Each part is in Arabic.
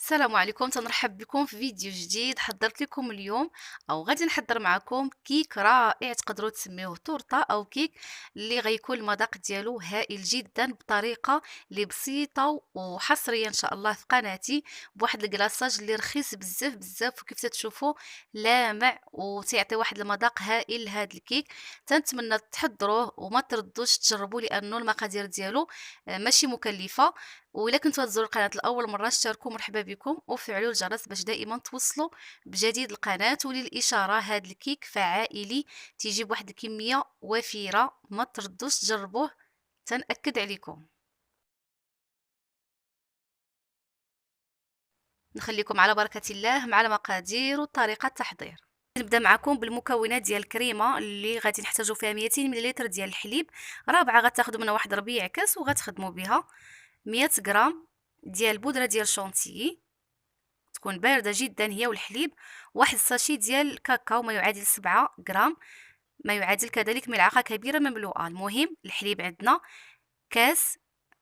السلام عليكم، تنرحب بكم في فيديو جديد. حضرت لكم اليوم او غادي نحضر معكم كيك رائع، تقدروا تسميوه تورته او كيك، اللي غيكون المذاق ديالو هائل جدا بطريقه اللي بسيطه وحصريه ان شاء الله في قناتي، بواحد الكلاصاج اللي رخيص بزاف بزاف، وكيف تشوفوا لامع وتعطي واحد المذاق هائل لهذا الكيك. تنتمنى تحضروه وما تردوش تجربوا، لانه المقادير ديالو ماشي مكلفه. وإلا كنتوا غتزوروا القناة لأول مرة، اشتركوا مرحبا بكم وفعلوا الجرس باش دائما توصلوا بجديد القناة. وللإشارة، هذا الكيك فعائلي، تيجي بواحد الكمية وفيرة، ما تردوش تجربوه، تنأكد عليكم. نخليكم على بركة الله مع المقادير وطريقة التحضير. نبدا معكم بالمكونات ديال الكريمه اللي غادي نحتاجو فيها 200 ملل ديال الحليب رابعه، غتاخدوا منها واحد ربيع كاس وغتخدموا بها 100 غرام ديال البودره ديال الشونتيي، تكون باردة جدا هي والحليب. واحد الساشي ديال الكاكاو ما يعادل 7 غرام، ما يعادل كذلك ملعقة كبيرة مملوءة. المهم الحليب عندنا كاس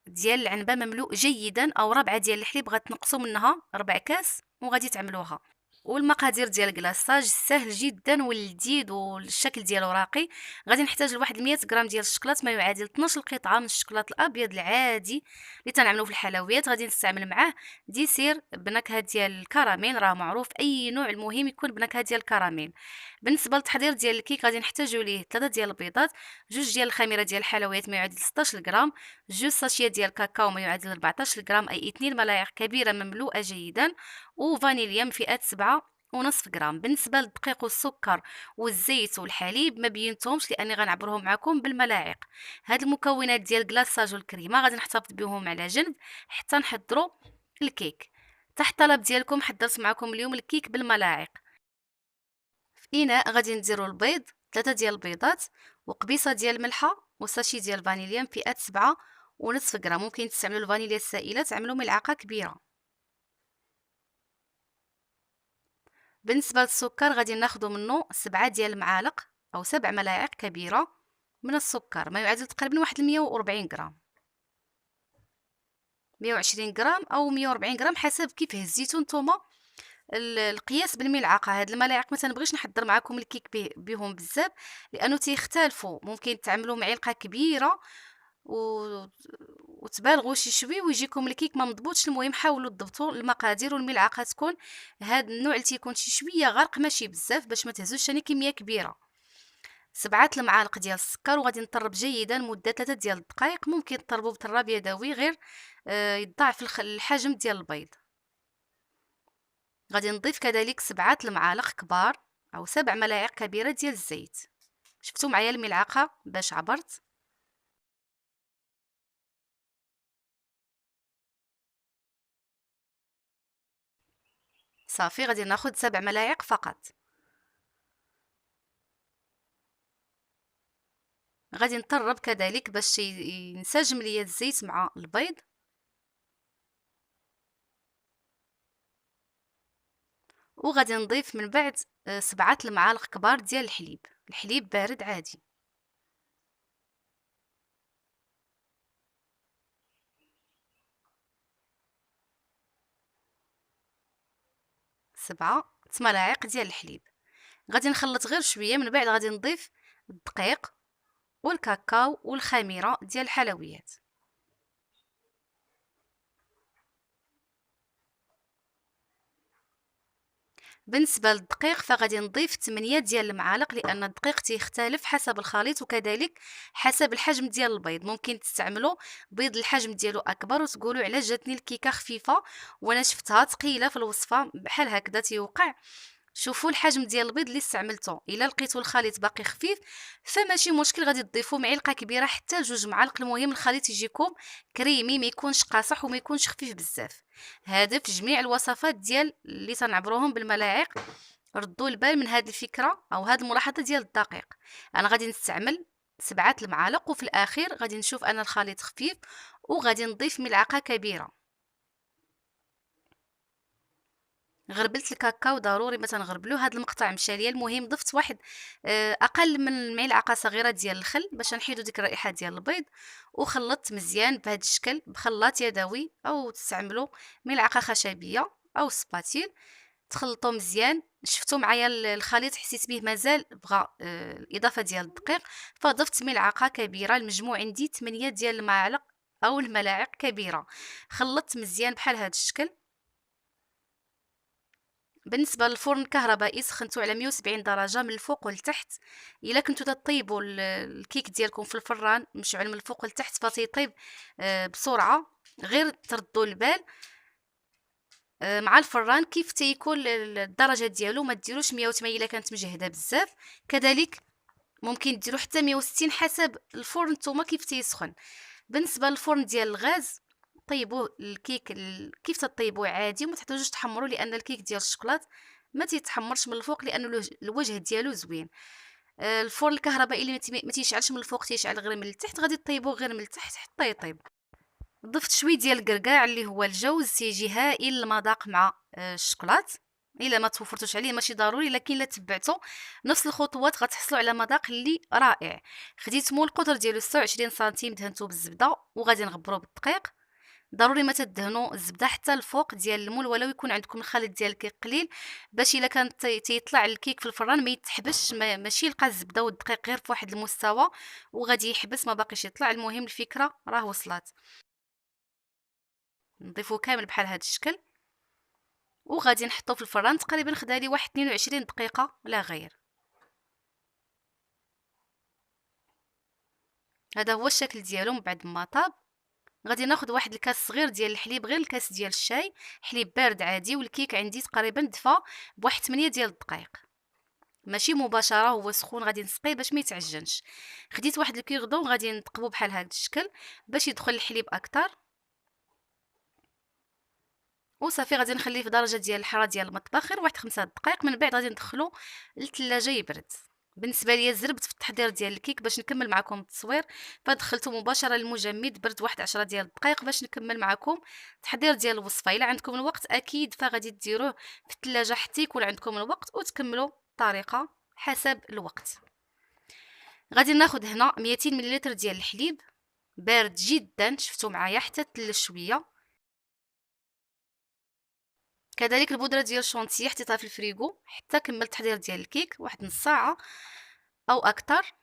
ديال العنبة مملوء جيدا، او ربعة ديال الحليب غتنقصوا منها ربع كاس وغادي تعملوها. والمقادير ديال الكلاصاج سهل جدا ولذيذ والشكل ديالو راقي. غادي نحتاج لواحد 100 غرام ديال الشكلاط، ما يعادل 12 قطعه من الشكلاط الابيض العادي اللي تنعملوه في الحلويات. غادي نستعمل معاه ديسير بنكهه ديال الكراميل، راه معروف اي نوع، المهم يكون بنكهه ديال الكراميل. بالنسبه للتحضير ديال الكيك، غادي نحتاجوا ليه 3 ديال البيضات، جوج ديال الخميره ديال الحلويات ما يعادل 16 غرام، جوج ساشيات ديال الكاكاو ما يعادل 14 غرام، اي 2 ملاعق كبيره مملوءه جيدا، وفانيليا من فئه 7 ونصف غرام. بالنسبه للدقيق والسكر والزيت والحليب ما بينتهمش، لاني غنعبرهم معكم بالملاعق. هاد المكونات ديال كلاصاج والكريمه غادي نحتفظ بهم على جنب حتى نحضروا الكيك. تحت الطلب ديالكم حضرت معكم اليوم الكيك بالملاعق. في اناء غادي نديروا البيض، 3 ديال البيضات، وقبيصه ديال الملحه، وساشي ديال الفانيليا من فئه 7 ونصف غرام. ممكن تستعملوا الفانيليا السائله، تعملوا ملعقه كبيره. بالنسبة للسكر غادي ناخدو منه 7 ديال المعالق أو 7 ملاعق كبيرة من السكر، ما يعادل تقريبا واحد 140 غرام، 120 غرام أو 140 غرام حسب كيف هزيتو نتوما القياس بالملعقة. هاد الملاعق ما تنبغيش نحضر معكم الكيك بهم بزاف، لأنه تيختلفوا، ممكن تعملوا معلقة كبيرة و... وتبالغوا شي شوي ويجيكم الكيك ما مضبوطش. المهم حاولوا تضبطوا المقادير، والملعقه تكون هاد النوع اللي تيكون شي شويه غرق ماشي بزاف، باش ما تهزوش ثاني كميه كبيره. 7 المعالق ديال السكر، وغادي نطرب جيدا مده 3 ديال الدقائق. ممكن تطربوا بطراب يدوي غير يضاعف الحجم ديال البيض. غادي نضيف كذلك 7 المعالق كبار او 7 ملاعق كبيره ديال الزيت. شفتوا معايا الملعقه باش عبرت؟ صافي، غادي ناخذ 7 ملاعق فقط. غادي نطرب كذلك باش ينسجم ليا الزيت مع البيض. وغادي نضيف من بعد 7 المعالق كبار ديال الحليب، الحليب بارد عادي. سبعة ملاعق ديال الحليب. غادي نخلط غير شويه، من بعد غادي نضيف الدقيق والكاكاو والخميره ديال الحلويات. بالنسبه للدقيق فغادي نضيف 8 ديال المعالق، لان الدقيق تيختلف حسب الخليط وكذلك حسب الحجم ديال البيض. ممكن تستعملوا بيض الحجم ديالو اكبر وتقولوا علاش جاتني الكيكه خفيفه وانا شفتها ثقيله في الوصفه، بحال هكذا تيوقع. شوفوا الحجم ديال البيض اللي استعملته، الا لقيتوا الخليط باقي خفيف فماشي مشكل، غادي تضيفوا معلقه كبيره حتى لجوج معالق. المهم الخليط يجيكم كريمي، ما يكونش قاصح وما يكونش خفيف بزاف. هذا في جميع الوصفات ديال اللي تنعبروهم بالملاعق. ردوا البال من هذه الفكره او هذه الملاحظه ديال الدقيق. انا غادي نستعمل 7 المعالق، وفي الاخير غادي نشوف ان الخليط خفيف وغادي نضيف ملعقه كبيره. غربلت الكاكاو ضروري ما تنغربلوه، هذا المقطع مشى ليا. المهم ضفت واحد اقل من ملعقه صغيره ديال الخل باش نحيدو ديك الرائحه ديال البيض، وخلطت مزيان بهذا الشكل بخلاط يدوي او تستعملوا ملعقه خشبيه. او سباتيل، تخلطوا مزيان. شفتوا معايا الخليط حسيت به مازال بغى الاضافه ديال الدقيق، فضفت ملعقه كبيره. المجموع عندي 8 ديال المعالق او الملاعق كبيره. خلطت مزيان بحال هذا الشكل. بالنسبه للفرن الكهربائي سخنته على 170 درجه من الفوق والتحت. الا كنتو تطيبوا الكيك ديالكم في الفران مشعل من الفوق والتحت فتيطيب بسرعه. غير تردوا البال مع الفران كيف تيكون الدرجه ديالو. ما ديروش 180 الا كانت مجهده بزاف، كذلك ممكن ديروا حتى 160 حسب الفرن نتوما كيف تيسخن. بالنسبه للفرن ديال الغاز طيبوه الكيك كيف تطيبوه عادي، وما تحتاجوش تحمروا لان الكيك ديال الشوكولات ما تيتحمرش من الفوق لانه الوجه ديالو زوين. الفرن الكهربائي اللي ما تيشعلش من الفوق تيشعل غير من التحت، غادي طيبوه غير من التحت حتى يطيب. ضفت شويه ديال الكركاع اللي هو الجوز، تيجي هائل المذاق مع الشوكولات. الا ما توفرتوش عليه ماشي ضروري، لكن الا تبعتوا نفس الخطوات غتحصلوا على مذاق اللي رائع. خديت مول القطر ديالو 26 سنتيم دهنته بالزبده وغادي نغبرو بالدقيق. ضروري ما تدهنوا الزبده حتى الفوق ديال المول، ولو يكون عندكم الخليط ديال الكيك قليل باش الا كان تيطلع الكيك في الفران ما يتحبسش، ماشي يلقى الزبده والدقيق غير في واحد المستوى وغادي يحبس ما باقيش يطلع. المهم الفكره راه وصلت. نضيفو كامل بحال هذا الشكل وغادي نحطو في الفران تقريبا خدالي واحد 22 دقيقه لا غير. هذا هو الشكل ديالو من بعد ما طاب. غادي ناخذ واحد الكاس صغير ديال الحليب، غير الكاس ديال الشاي، حليب بارد عادي، والكيك عندي تقريبا دفا بواحد 8 ديال الدقائق، ماشي مباشره هو سخون، غادي نسقيه باش ما يتعجنش. خديت واحد الكيغدون غادي نقبو بحال هذا الشكل باش يدخل الحليب اكثر، وصافي غادي نخليه في درجه ديال الحراره ديال المطبخ غير واحد 5 دقائق. من بعد غادي ندخلو للثلاجه يبرد. بالنسبه ليا زربت في التحضير ديال الكيك باش نكمل معكم التصوير، فدخلته مباشره للمجمد برد واحد 10 ديال الدقائق باش نكمل معكم التحضير ديال الوصفه. الا عندكم الوقت اكيد فغادي ديروه في الثلاجه حتى يكون عندكم الوقت وتكملوا الطريقه حسب الوقت. غادي ناخذ هنا 200 ملل ديال الحليب بارد جدا، شفتوا معايا حتى تلج شويه. كذلك البودره ديال الشونتيه حطيتها في الفريغو حتى كملت التحضير ديال الكيك واحد نص ساعه او اكثر،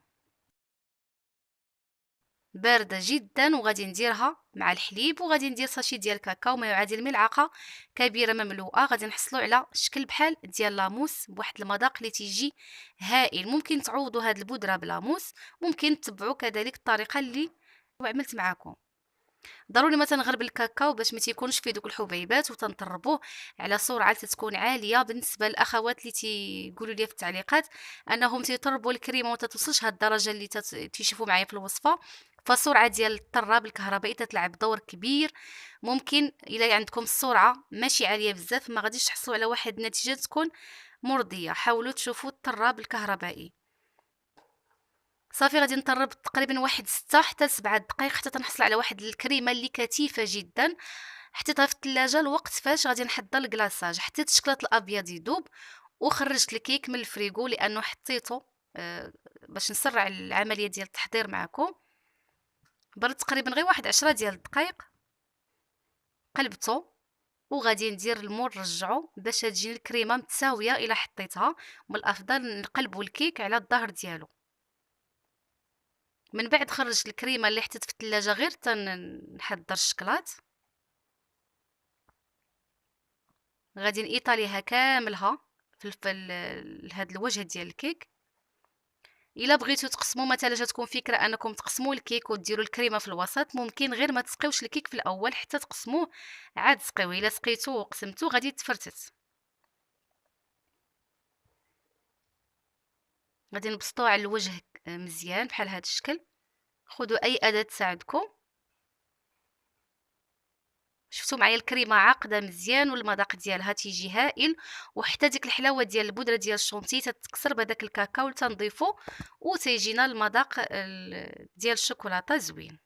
بارده جدا. وغادي نديرها مع الحليب وغادي ندير ساشي ديال الكاكاو ما يعادل ملعقه كبيره مملوءه. غادي نحصلوا على شكل بحال ديال لاموس بواحد المذاق اللي تيجي هائل. ممكن تعوضوا هاد البودره بلاموس، ممكن تتبعوا كذلك الطريقه اللي عملت معكم. ضروري ما تنغرب الكاكاو باش ما تيكونش فيه دوك الحبيبات، وتنطربوه على سرعه تتكون عاليه. بالنسبه للاخوات اللي تيقولوا لي في التعليقات انهم تيطربوا الكريمه وما توصلش هاد الدرجه اللي تيشوفوا معايا في الوصفه، فالسرعه ديال الطراب الكهربائي تتلعب دور كبير. ممكن الا عندكم السرعه ماشي عاليه بزاف ما غاديش تحصلوا على واحد النتيجه تكون مرضيه. حاولوا تشوفوا الطراب الكهربائي. صافي غادي نطرب تقريبا واحد 6 حتى 7 دقائق حتى تنحصل على واحد الكريمه اللي كثيفه جدا. حطيتها في الثلاجه الوقت فاش غادي نحضر الكلاصاج، حطيت الشكلاط الابيض يذوب وخرجت الكيك من الفريغو لانه حطيته باش نسرع العمليه ديال التحضير معكم. برد تقريبا غير واحد 10 ديال الدقائق، قلبته وغادي ندير المول نرجعو باش تجي الكريمه متساويه. الا حطيتها من الافضل نقلبوا الكيك على الظهر ديالو. من بعد خرجت الكريمه اللي حطيت في الثلاجه غير نحضر الشكلاط، غادي نيطاليها كاملها في هذا الوجه ديال الكيك. الا بغيتو تقسموا مثلا جاتكم فكره انكم تقسموا الكيك وديروا الكريمه في الوسط، ممكن غير ما تسقيوش الكيك في الاول حتى تقسموه عاد سقيوه. الا سقيتوه وقسمتوه غادي تفرتت. غادي نبسطوه على الوجه مزيان بحال هذا الشكل. خذوا اي اداه تساعدكم. شفتوا معايا الكريمه عاقده مزيان والمذاق ديالها تيجي هائل، وحتى ديك الحلاوه ديال البودره ديال الشونتي تتكسر بهذاك الكاكاو اللي تنضيفو وتيجينا المذاق ديال الشوكولاته زوين.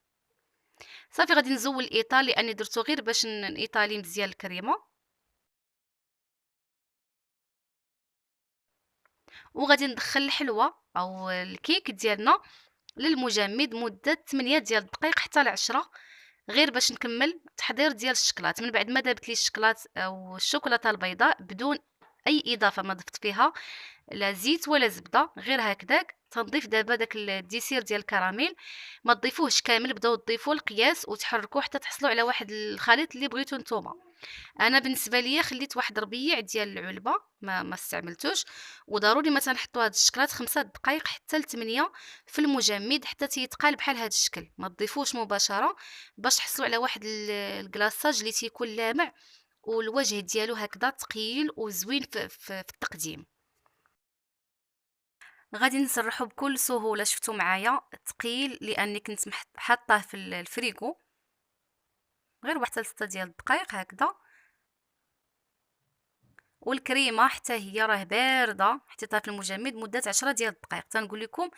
صافي غادي نزول الايطال لاني درتو غير باش نيطالي مزيان الكريمه. وغادي ندخل الحلوه او الكيك ديالنا للمجمد مده 8 ديال الدقائق حتى ل10 غير باش نكمل تحضير ديال الشكلاط. من بعد ما دابت لي الشكلاط او الشوكولاته البيضاء بدون اي اضافه، ما ضفت فيها لا زيت ولا زبده، غير هكذاك تنضيف دابا داك الديسير ديال الكراميل. ما تضيفوهش كامل، بداو تضيفوا القياس وتحركوه حتى تحصلوا على واحد الخليط اللي بغيتو نتوما. انا بالنسبه ليا خليت واحد ربيع ديال العلبه، ما استعملتوش. وضروري ما تنحطوا هاد الشكلاط 5 دقائق حتى ل 8 في المجمد حتى تيتقال بحال هاد الشكل. ما تضيفوش مباشره باش تحصلوا على واحد الكلاصاج اللي تيكون لامع والوجه ديالو هكذا ثقيل وزوين في التقديم. غادي نسرحو بكل سهوله، شفتوا معايا ثقيل لاني كنت حاطاه في الفريغو غير واحد 3 ديال الدقائق هكذا. والكريمه حتى هي راه بارده، حطيتها في المجمد مده 10 ديال الدقائق. تنقول لكم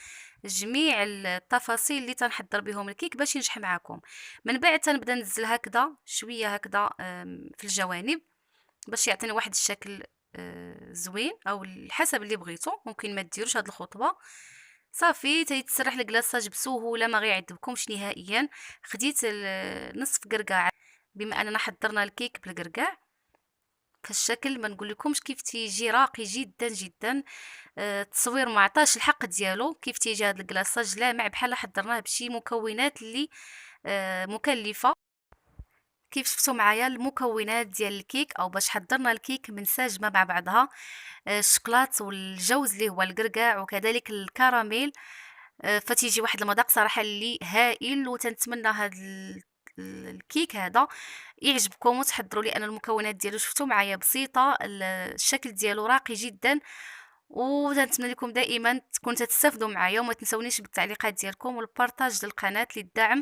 جميع التفاصيل اللي تنحضر بهم الكيك باش ينجح معكم. من بعد تنبدا نزل هكذا شويه هكذا في الجوانب باش يعطيني واحد الشكل زوين، او حسب اللي بغيتو. ممكن ما ديروش هاد الخطوه. صافي تيتسرح الكلاصاج بسهوله، ما غيعذبكمش نهائيا. خديت نصف قرقاع، بما اننا حضرنا الكيك بالقرقاع فالشكل ما نقول لكمش كيف تيجي راقي جدا جدا. التصوير ما عطاش الحق ديالو. كيف تيجي هذا الكلاصاج لامع بحال حضرناه بشي مكونات اللي مكلفه. كيف شفتوا معايا المكونات ديال الكيك او باش حضرنا الكيك منسجمه مع بعضها. الشوكولات والجوز اللي هو القرقاع وكذلك الكراميل. فتيجي واحد المذاق صراحه اللي هائل. وتنتمنى هذا الكيك هذا يعجبكم وتحضروا، لان المكونات ديالو شفتوا معايا بسيطه، الشكل ديالو راقي جدا. وتنتمنى لكم دائما تكونوا تستافدوا معايا، وما تنسونيش بالتعليقات ديالكم والبارطاج للقناه للدعم.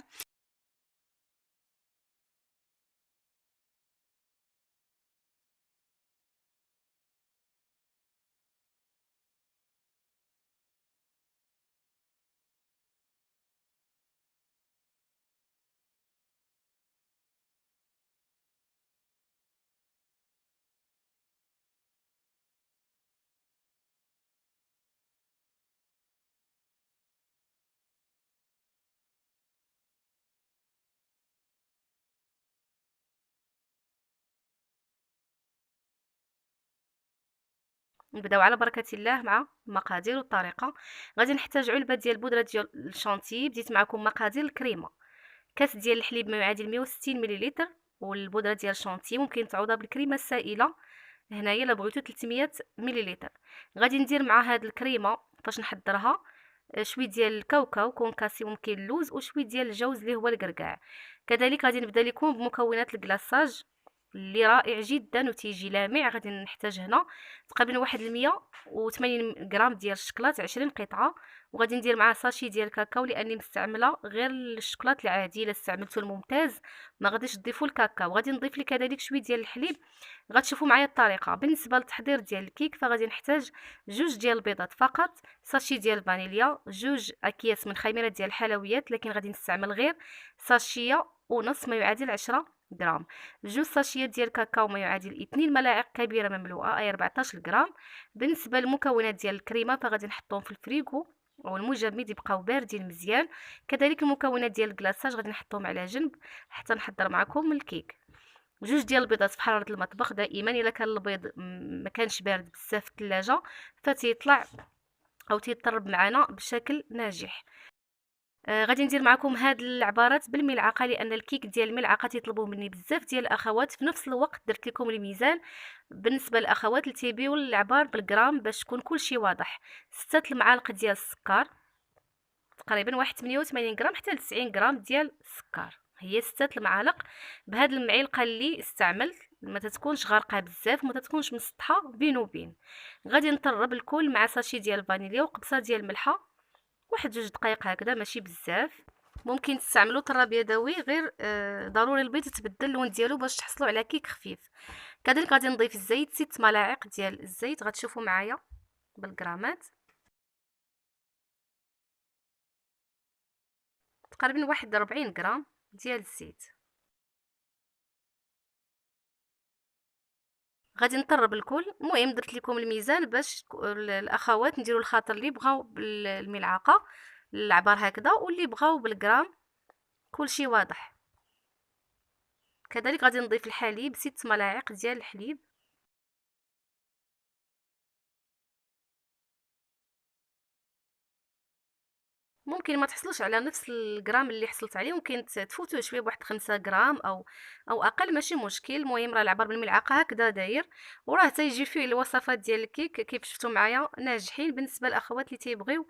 نبداو على بركه الله مع المقادير والطريقه. غادي نحتاج علبه ديال البودره ديال الشانتي. بديت معكم مقادير الكريمه: كاس ديال الحليب ما يعادل 160 مليلتر، والبودره ديال الشانتي ممكن تعوضها بالكريمه السائله، هنايا الا بغيتو 300 مليلتر. غادي ندير مع هاد الكريمه فاش نحضرها شويه ديال الكاوكاو كونكاسي، ممكن اللوز، وشويه ديال الجوز اللي هو الكركاع. كذلك غادي نبدا لكم بمكونات الكلاصاج اللي رائع جدا وتيجي لامع. غادي نحتاج هنا تقريبا واحد 180 غرام ديال الشكلاط 20 قطعه. وغادي ندير معاه ساشي ديال الكاكاو لاني مستعمله غير الشكلاط العادي. الا استعملتو الممتاز ما غاديش تضيفوا الكاكاو. غادي نضيف لي كذلك شويه ديال الحليب. غتشوفوا معايا الطريقه. بالنسبه للتحضير ديال الكيك فغادي نحتاج 2 ديال البيضات فقط، ساشي ديال الفانيليا، 2 اكياس من خميره ديال الحلويات لكن غادي نستعمل غير ساشيه ونص ما يعادل 10 غرام، 2 ساشيات ديال الكاكاو ما يعادل 2 ملاعق كبيره مملوءه اي 14 غرام. بالنسبه للمكونات ديال الكريمه فغادي نحطهم في الفريغو او المجمد يبقاو باردين مزيان. كذلك المكونات ديال الكلاصاج غادي نحطهم على جنب حتى نحضر معكم الكيك. 2 ديال البيضات في حراره المطبخ دائما. الا كان البيض ما كانش بارد بزاف في الثلاجه فتيطلع او تيطرب معنا بشكل ناجح. غادي ندير معكم هاد العبارات بالملعقه لان الكيك ديال الملعقه تيطلبوه مني بزاف ديال الاخوات. في نفس الوقت درت لكم الميزان بالنسبه للاخوات اللي تيبيو العبار بالغرام باش تكون كلشي واضح. 6 المعالق ديال السكر، تقريبا واحد 88 غرام حتى ل 90 غرام ديال السكر، هي 6 المعالق. بهاد المعلقه اللي استعملت ما تتكونش غارقه بزاف وما تتكونش مسطحه بين وبين. غادي نطرب الكل مع ساشي ديال الفانيليا وقبصه ديال الملحه، واحد 2 دقائق هكذا ماشي بزاف. ممكن تستعملوا طراب يدوي، غير ضروري البيض يتبدل اللون ديالو باش تحصلوا على كيك خفيف. كذلك غادي نضيف الزيت، 6 ملاعق ديال الزيت غتشوفوا معايا بالغرامات، تقريبا واحد 40 غرام ديال الزيت. غادي نطرب الكل. المهم درت لكم الميزان باش الاخوات نديروا الخاطر اللي بغاو بالملعقه العبار هكذا واللي بغاو بالغرام كلشي واضح. كذلك غادي نضيف الحليب 6 ملاعق ديال الحليب. ممكن ما تحصلوش على نفس الغرام اللي حصلت عليه، ممكن تفوتوه شويه بواحد 5 غرام او اقل، ماشي مشكل. المهم راه العبار بالملعقه هكذا داير، وراه تيجي فيه الوصفات ديال الكيك كيف شفتوا معايا ناجحين بالنسبه للاخوات اللي تيبغيو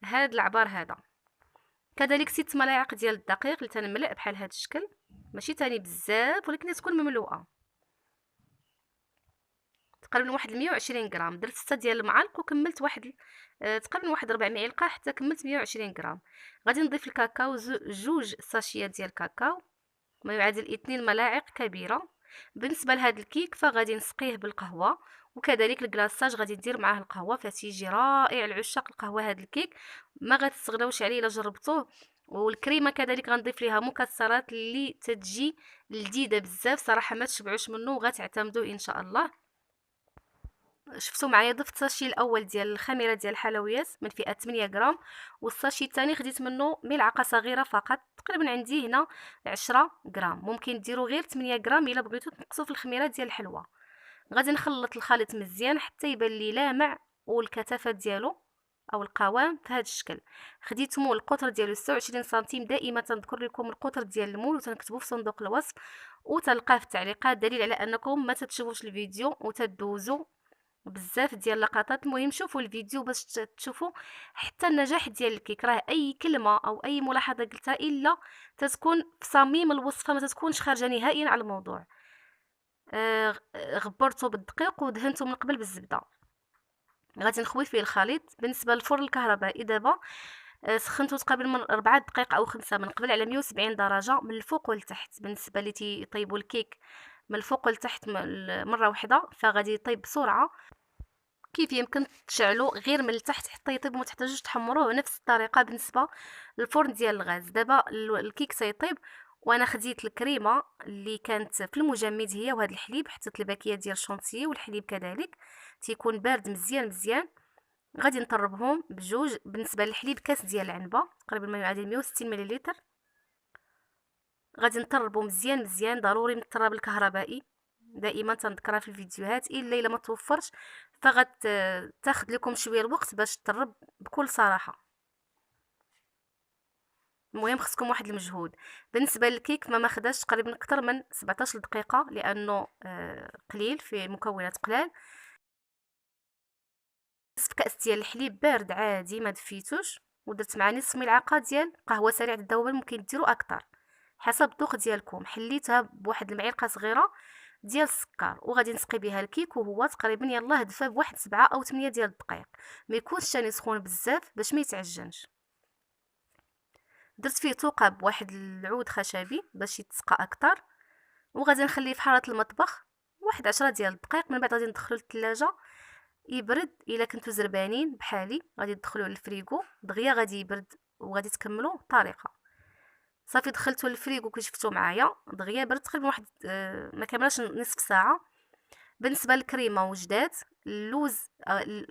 هاد العبار هذا. كذلك 6 ملاعق ديال الدقيق اللي تنملأ بحال هذا الشكل، ماشي تاني بزاف ولكن تكون مملوءه، تقريبا واحد 120 غرام. درت 6 ديال المعالق وكملت واحد تقريبا واحد 4 معالق حتى كملت 120 غرام. غادي نضيف الكاكاو، جوج ساشيات ديال الكاكاو، ما يعادل 2 ملاعق كبيره. بالنسبه لهذا الكيك فغادي نسقيه بالقهوه، وكذلك الكلاصاج غادي ندير معاه القهوه، فتيجي رائع. العشاق القهوه هذا الكيك ما غتستغناوش عليه الا جربتوه. والكريمه كذلك غنضيف ليها مكسرات اللي تتجي لذيذه بزاف صراحه، ما تشبعوش منه وغتعتمدوا ان شاء الله. شفتوا معايا ضفت الساشي الاول ديال الخميره ديال الحلويات من فئه 8 غرام، والساشي الثاني خديت منه ملعقه صغيره فقط، تقريبا عندي هنا 10 غرام. ممكن ديروا غير 8 غرام الا بغيتو تنقصوا في الخميره ديال الحلوه. غادي نخلط الخليط مزيان حتى يبان لي لامع، والكثافه ديالو او القوام في هذا الشكل. خديت مول القطر ديالو 26 سنتيم، دائما تنذكر لكم القطر ديال المول وتنكتبوه في صندوق الوصف وتلقاه في التعليقات، دليل على انكم ما تتشوفوش الفيديو وتدوزوا بزاف ديال اللقطات. المهم شوفوا الفيديو باش تشوفوا حتى النجاح ديال الكيك. راه اي كلمه او اي ملاحظه قلتها الا تتكون في صميم الوصفه، ما تتكونش خارجه نهائيا على الموضوع. غبرته بالدقيق ودهنته من قبل بالزبده. غادي نخوي فيه الخليط. بالنسبه للفرن الكهربائي دابا سخنته تقريبا من 4 دقائق او 5 من قبل على 170 درجه من الفوق والتحت. بالنسبه اللي تيطيبوا الكيك من الفوق والتحت مره واحده فغادي يطيب بسرعه. كيف يمكن تشعلوا غير من التحت حتى يطيب، ما تحتاجوش تحمروه. نفس الطريقه بالنسبه للفرن ديال الغاز. دابا الكيك سيطيب، وانا خديت الكريمه اللي كانت في المجمد هي وهذا الحليب، حطيت الباكيه ديال الشونتيي والحليب كذلك تيكون بارد مزيان مزيان. غادي نطربهم بجوج. بالنسبه للحليب كاس ديال العنبه تقريبا ما يعادل 160 ملل. غادي نطربو مزيان مزيان. ضروري من الطراب الكهربائي، دائما تنذكرها في الفيديوهات، الا ما توفرش تاخذ لكم شويه الوقت باش تطرب بكل صراحه. المهم خصكم واحد المجهود. بالنسبه للكيك ما ماخداش تقريبا اكثر من 17 دقيقه لانه قليل، في مكونات قلال. نصف كاس ديال الحليب بارد عادي ما دفيتوش، ودرت مع نصف ملعقه ديال قهوه سريعه الذوبان، ممكن ديروا اكثر حسب الذوق ديالكم. حليتها بواحد المعلقه صغيره ديال السكر وغادي نسقي بها الكيك، وهو تقريبا يلاه دفا بواحد 7 او 8 ديال الدقائق. ما يكونش ثاني سخون بزاف باش ما يتعجنش. درت فيه ثقب واحد العود خشبي باش يتسقى اكثر، وغادي نخليه في حراره المطبخ واحد 10 ديال الدقائق. من بعد غادي ندخلو للثلاجه يبرد. الا كنتو زربانين بحالي غادي تدخلوه للفريغو دغيا غادي يبرد، وغادي تكملوا الطريقه. صافي دخلته للفريغو كي شفتوا معايا دغيا برد تقريبا واحد ما كملش نصف ساعه. بالنسبه للكريمه وجدات اللوز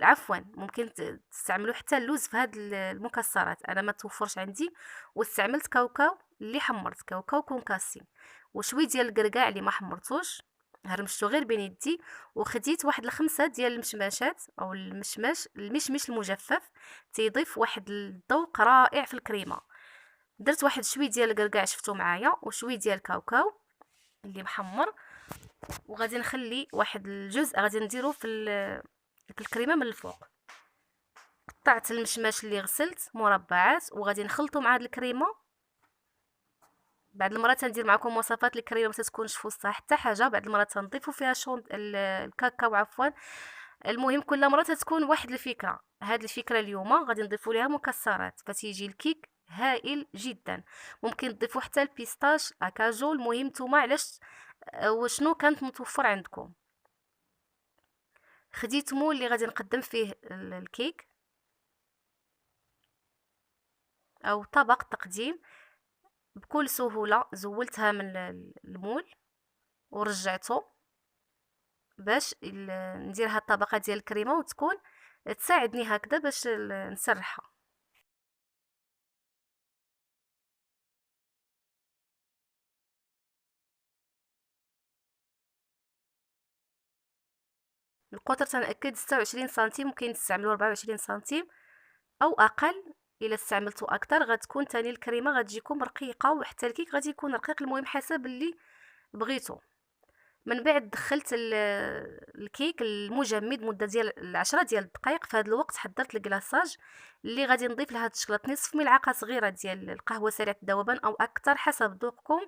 عفوا ممكن تستعملوا حتى اللوز في هاد المكسرات. انا ما توفرش عندي واستعملت كاوكاو اللي حمرت، كاوكاو كونكاسي، وشوي ديال الكركاع اللي ما حمرتوش هرمشتو غير بين يدي. وخديت واحد الخمسة ديال المشماشات او المشمش المجفف، تيضيف واحد الذوق رائع في الكريمه. درت واحد شوي ديال الكركاع شفتو معايا وشوي ديال الكاوكاو اللي محمر، وغادي نخلي واحد الجزء غادي نديرو في الكريمه من الفوق. قطعت المشماش اللي غسلت مربعات وغادي نخلطو مع هاد الكريمه. بعد المرات تندير معكم وصفات الكريمه ما تكونش في وسطها حتى حاجه، بعد المرات تنضيفوا فيها الكاكاو عفوا. المهم كل مره تكون واحد الفكره. هاد الفكره اليوم غادي نضيفوا ليها مكسرات فتيجي الكيك هائل جدا. ممكن تضيفوا حتى البيستاش اكاجو. المهم نتوما علاش وشنو كانت متوفر عندكم. خديت مول اللي غادي نقدم فيه الكيك او طبق تقديم. بكل سهوله زولتها من المول ورجعته باش ندير هاد الطبقه ديال الكريمه وتكون تساعدني هكذا باش نسرحها. القطر تنأكد 26 سنتيم، ممكن تستعملوا 24 سنتيم او اقل. الا استعملتو اكثر غتكون تاني الكريمه غتجيكم رقيقه، وحتى الكيك غادي يكون رقيق. المهم حسب اللي بغيتو. من بعد دخلت الكيك المجمد مده ديال 10 ديال الدقائق. في هذا الوقت حضرت الكلاصاج اللي غادي نضيف لهاد الشكلاط نصف ملعقه صغيره ديال القهوه سريعه الذوبان او اكثر حسب ذوقكم.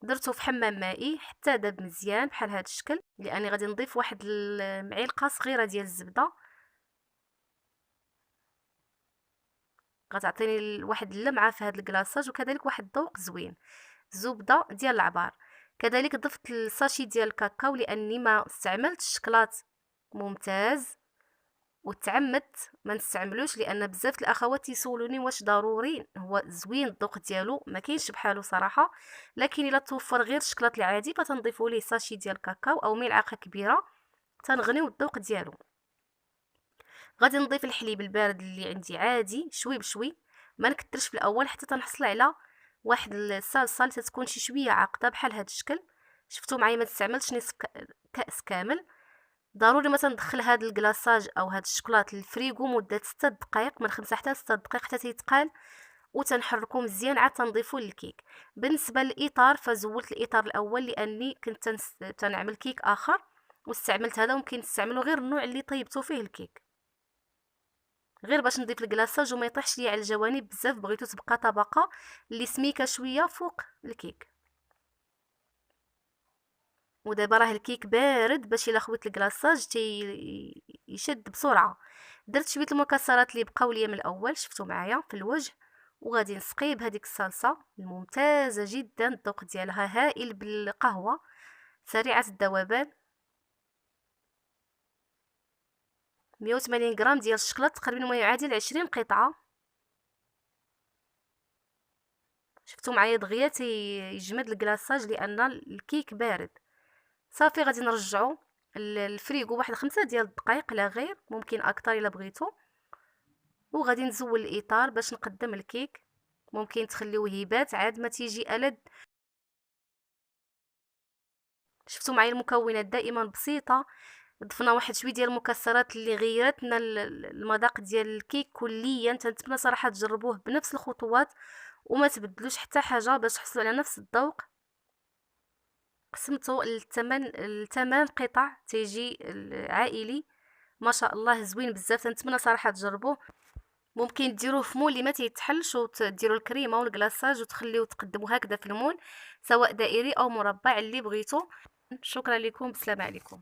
درته في حمام مائي حتى داب مزيان بحال هذا الشكل، لاني غادي نضيف واحد المعلقه صغيره ديال الزبده، غتعطيني واحد اللمعه في هذا الكلاصاج وكذلك واحد الذوق زوين. زبده ديال العبار، كذلك ضفت الساشي ديال الكاكاو لاني ما استعملتش الشكلاط ممتاز، وتعمدت ما نستعملوش لان بزاف الاخوات يسولوني واش ضروري. هو زوين الذوق ديالو ما كاينش بحالو صراحه، لكن الا توفر غير الشكلاط العادي فتنضيفوا ليه ساشي ديال الكاكاو او ملعقه كبيره تنغنيو الذوق ديالو. غادي نضيف الحليب البارد اللي عندي عادي شوي بشوي، ما نكثرش في الاول حتى تنحصل على واحد الصلصه اللي تكون شي شويه عاقده بحال هذا الشكل. شفتوا معايا ما تستعملتش نصف كاس كامل. ضروري مثلا ندخل هذا الكلاصاج او هذا الشوكولات للفريغو مده 6 دقائق، من 5 حتى 6 دقائق حتى تيتقال، وتنحركو مزيان عاد تنضيفو للكيك. بالنسبه للاطار فزولت الاطار الاول لاني كنت تنعمل كيك اخر واستعملت هذا. ممكن تستعملوا غير النوع اللي طيبتو فيه الكيك، غير باش نضيف الكلاصاج وما يطيحش ليا على الجوانب بزاف. بغيتو تبقى طبقه اللي سميكه شويه فوق الكيك. ودابا راه الكيك بارد باش الا خويت الكلاصاج يشد بسرعه. درت شويه المكسرات اللي بقاو ليا من الاول، شفتوا معايا في الوجه، وغادي نسقيه بهذيك الصلصه الممتازه جدا. الذوق ديالها هائل بالقهوه سريعه الذوبان. 180 غرام ديال الشكلاط، تقريبا ما يعادل 20 قطعه. شفتوا معايا دغيا يجمد الكلاصاج لان الكيك بارد. صافي غادي نرجعو الفريغو واحد 5 ديال الدقائق لا غير، ممكن اكثر الا بغيتو. وغادي نزول الاطار باش نقدم الكيك. ممكن تخليوه يبات عاد ما تيجي ألد. شفتوا معايا المكونات دائما بسيطه. ضفنا واحد شويه ديال المكسرات اللي غيرتنا المذاق ديال الكيك كليا. تنتمنى صراحه تجربوه بنفس الخطوات وما تبدلوش حتى حاجه باش تحصلوا على نفس الذوق. قسمته الثمان قطع تيجي عائلي ما شاء الله زوين بزاف. نتمنى صراحه تجربوه. ممكن ديروه في مول اللي ما تيتحلش وتديروا الكريمه والكلاصاج وتخليوه تقدموه هكذا في المول، سواء دائري او مربع اللي بغيتو. شكرا لكم، بسلام عليكم.